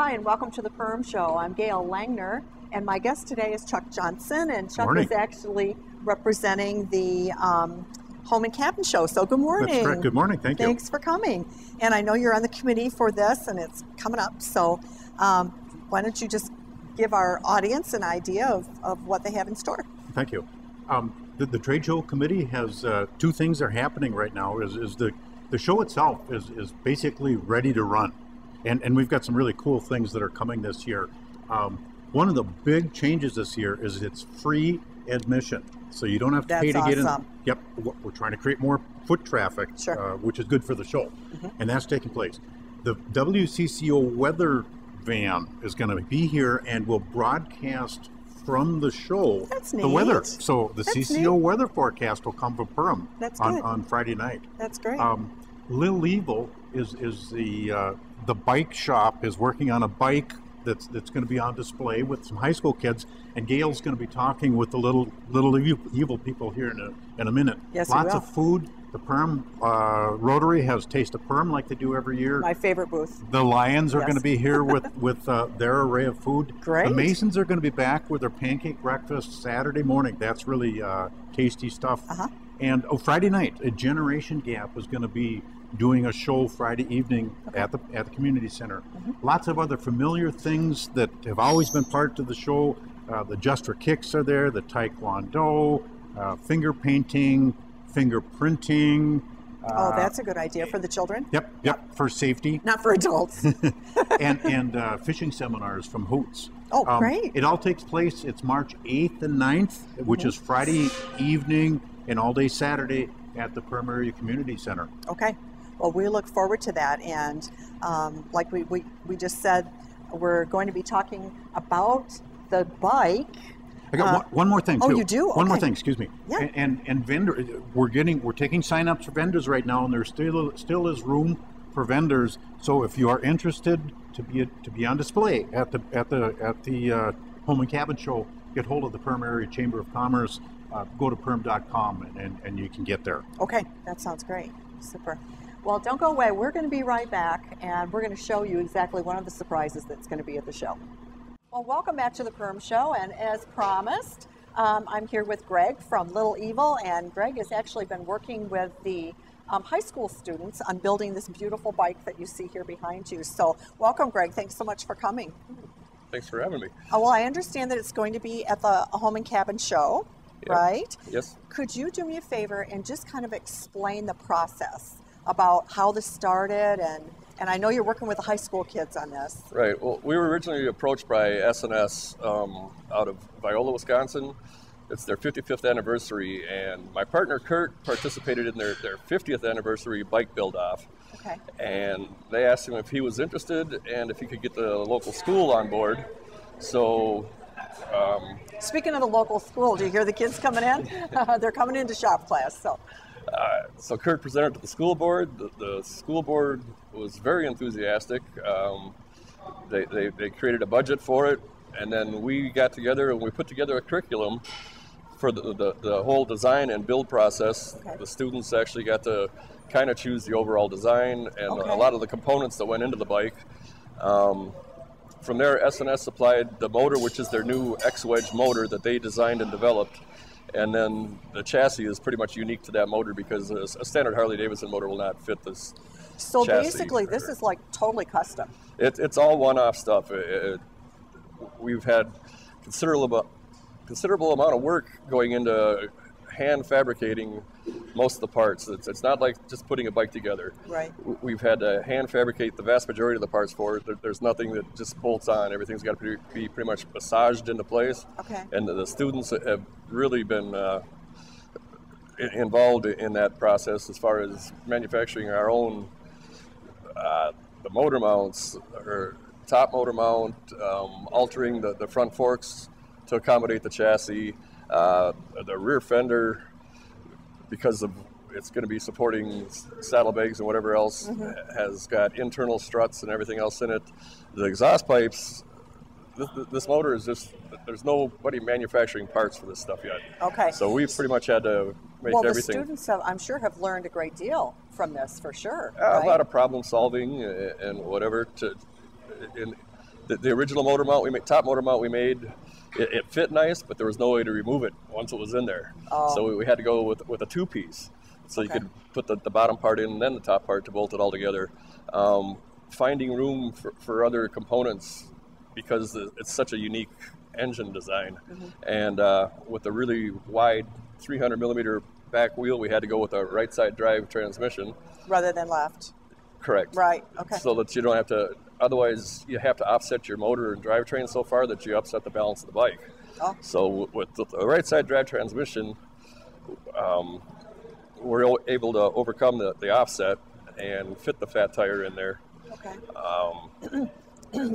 Hi, and welcome to the Perm Show. I'm Gail Langner, and my guest today is Chuck Johnson, and Chuck Morning. is actually representing the Home and Cabin Show. So good morning. That's correct. Good morning. Thank you. Thanks for coming. And I know you're on the committee for this, and it's coming up. So why don't you just give our audience an idea of what they have in store? Thank you. The trade show committee has two things that are happening right now. Is the show itself is basically ready to run, and we've got some really cool things that are coming this year. One of the big changes this year is it's free admission, so you don't have to pay to get in. Yep, we're trying to create more foot traffic, Sure. Which is good for the show, and that's taking place. The WCCO weather van is going to be here and will broadcast from the show the weather. So the CCO weather forecast will come from Perham on Friday night. That's great. Lil Evil is the bike shop is working on a bike that's going to be on display with some high school kids, and Gail's going to be talking with the little evil people here in a minute. Yes, lots of food. The Perm Rotary has Taste of Perm like they do every year. My favorite booth. The Lions are going to be here with their array of food. Great. The Masons are going to be back with their pancake breakfast Saturday morning. That's really tasty stuff. And Friday night, a Generation Gap is going to be doing a show Friday evening at the community center. Lots of other familiar things that have always been part of the show. The Just for Kicks are there, the Taekwondo, finger painting, finger printing. Oh, that's a good idea for the children. Yep, for safety. Not for adults. and fishing seminars from Hoots. Oh, great. It all takes place, it's March 8th and 9th, which is Friday evening and all day Saturday at the Perm Area Community Center. Okay. Well, we look forward to that. And like we just said, we're going to be talking about the bike. I got one more thing too. Oh, you do? One more thing, excuse me. Yeah. And vendor, we're taking sign-ups for vendors right now, and there still is room for vendors. So if you are interested to be on display at the Home and Cabin Show, get hold of the Perm Area Chamber of Commerce. Go to perm.com and you can get there. Okay, that sounds great. Super. Well, don't go away. We're going to be right back, and we're going to show you exactly one of the surprises that's going to be at the show. Well, welcome back to the Perm Show, and as promised, I'm here with Greg from Little Evil, and Greg has actually been working with the high school students on building this beautiful bike that you see here behind you. So welcome, Greg. Thanks so much for coming. Thanks for having me. Well, I understand that it's going to be at the Home and Cabin Show, right? Yes. Could you do me a favor and just kind of explain the process about how this started, and I know you're working with the high school kids on this. Right. Well, we were originally approached by S&S out of Viola, Wisconsin. It's their 55th anniversary, and my partner Kurt participated in their 50th anniversary bike build-off. Okay. And they asked him if he was interested and if he could get the local school on board. So... Speaking of the local school, do you hear the kids coming in? They're coming into shop class, So Kurt presented to the school board. The school board was very enthusiastic. They created a budget for it, and then we got together and we put together a curriculum for the whole design and build process. Okay. The students actually got to kind of choose the overall design and a lot of the components that went into the bike. From there, S&S supplied the motor, which is their new X-Wedge motor that they designed and developed. And then the chassis is pretty much unique to that motor because a standard Harley-Davidson motor will not fit this So chassis. Basically, this is like totally custom. It's all one-off stuff. We've had considerable amount of work going into hand fabricating most of the parts. It's not like just putting a bike together. Right. We've had to hand fabricate the vast majority of the parts for it. There's nothing that just bolts on. Everything's got to be pretty much massaged into place. Okay. And the students have really been involved in that process as far as manufacturing our own the motor mounts, or top motor mount, altering the front forks to accommodate the chassis, the rear fender, because of it's going to be supporting saddlebags and whatever else, has got internal struts and everything else in it. The exhaust pipes, this motor is just, there's nobody manufacturing parts for this stuff yet. Okay. So we've pretty much had to make well, everything. The students have, I'm sure, have learned a great deal from this, for sure. A lot of problem solving and whatever. the original motor mount we made, top motor mount we made, it fit nice, but there was no way to remove it once it was in there. Oh. So we had to go with a two-piece. So you could put the bottom part in and then the top part to bolt it all together. Finding room for other components because it's such a unique engine design. And with a really wide 300 millimeter back wheel, we had to go with a right side drive transmission. Rather than left. Correct. Right, okay. So that you don't have to, otherwise you have to offset your motor and drivetrain so far that you upset the balance of the bike. Oh. So with the right side drive transmission, we're able to overcome the offset and fit the fat tire in there. Okay.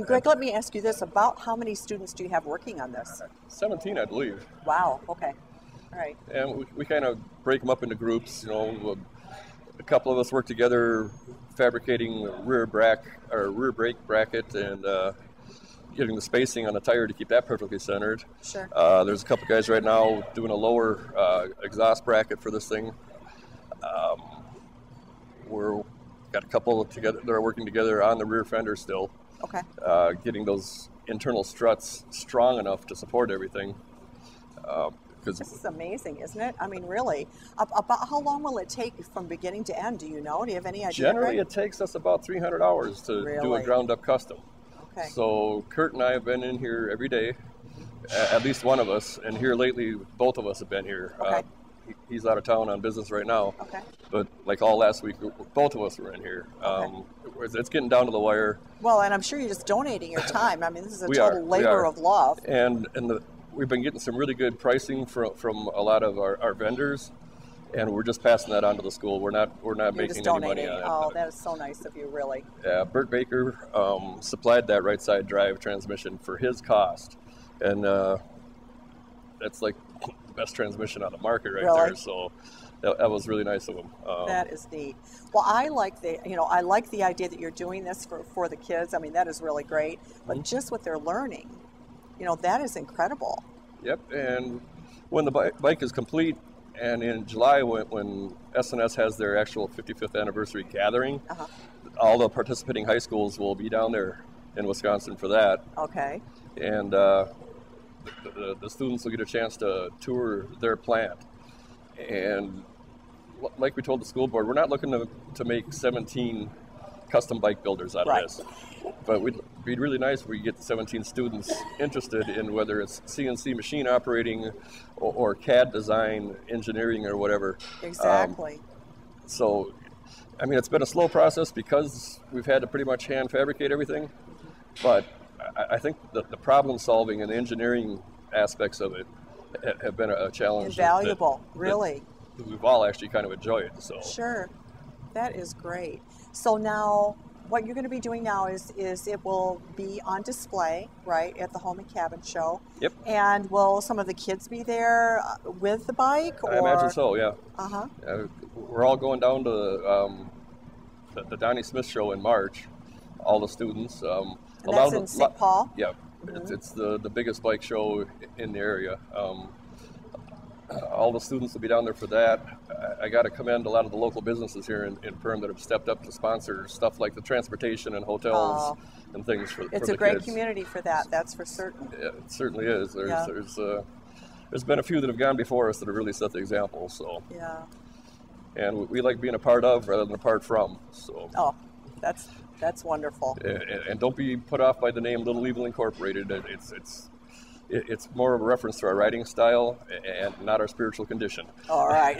Greg, let me ask you this. About how many students do you have working on this? 17, I believe. Wow, okay. All right. And we kind of break them up into groups. You know, a couple of us work together fabricating the rear brake bracket and getting the spacing on the tire to keep that perfectly centered. Sure. There's a couple guys right now doing a lower exhaust bracket for this thing. We're got a couple together that are working together on the rear fender still. Okay. Getting those internal struts strong enough to support everything. This is amazing, isn't it? I mean, really. About how long will it take from beginning to end? Do you know? Do you have any idea? Generally, Greg? it takes us about 300 hours to do a ground-up custom. Okay. So Kurt and I have been in here every day, at least one of us, and here lately, both of us have been here. Okay. He's out of town on business right now. Okay. But like all last week, both of us were in here. Okay. It's getting down to the wire. Well, and I'm sure you're just donating your time. I mean, this is a We total labor of love. And we've been getting some really good pricing from a lot of our vendors, and we're just passing that on to the school. We're not making any money on it. Oh, that is so nice of you, really. Yeah, Bert Baker supplied that right side drive transmission for his cost, and that's like the best transmission on the market right there. So that was really nice of him. That is neat. Well, I like the idea that you're doing this for the kids. I mean, that is really great. But just what they're learning, that is incredible. Yep, and when the bike is complete, and in July when SNS has their actual 55th anniversary gathering, all the participating high schools will be down there in Wisconsin for that. Okay. And the students will get a chance to tour their plant. And like we told the school board, we're not looking to make 17 custom bike builders out of this. But it'd be really nice if we get 17 students interested in whether it's CNC machine operating or CAD design, engineering, or whatever. Exactly. So, I mean, it's been a slow process because we've had to pretty much hand fabricate everything. But I think the problem solving and the engineering aspects of it have been a challenge. Invaluable, really. That we've all actually kind of enjoyed. So. Sure. That is great. So now, what you're going to be doing now is it will be on display, right, at the Home and Cabin Show. Yep. And will some of the kids be there with the bike? I imagine so, yeah. Uh-huh. We're all going down to the Donnie Smith Show in March, all the students. And that's in St. Paul? Yeah. It's the biggest bike show in the area. All the students will be down there for that. I got to commend a lot of the local businesses here in Perham that have stepped up to sponsor stuff like the transportation and hotels and things for the kids. It's a great community for that, that's for certain. Yeah, it certainly is. There's been a few that have gone before us that have really set the example. So. Yeah. And we like being a part of rather than apart from. So. Oh, that's wonderful. And don't be put off by the name Little Evil Incorporated. It's more of a reference to our riding style and not our spiritual condition. All right.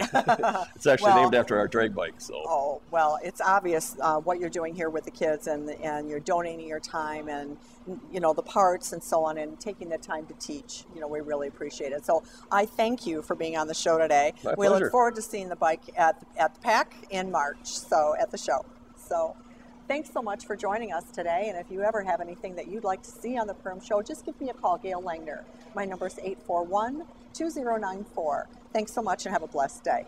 It's actually named after our drag bike. So. Oh, well, it's obvious what you're doing here with the kids, and you're donating your time and, the parts and so on, and taking the time to teach. We really appreciate it. So I thank you for being on the show today. My we pleasure. Look forward to seeing the bike at the PAC in March, so at the show. So thanks so much for joining us today. And if you ever have anything that you'd like to see on the Perham Show, just give me a call, Gail Langner. My number is 841-2094. Thanks so much and have a blessed day.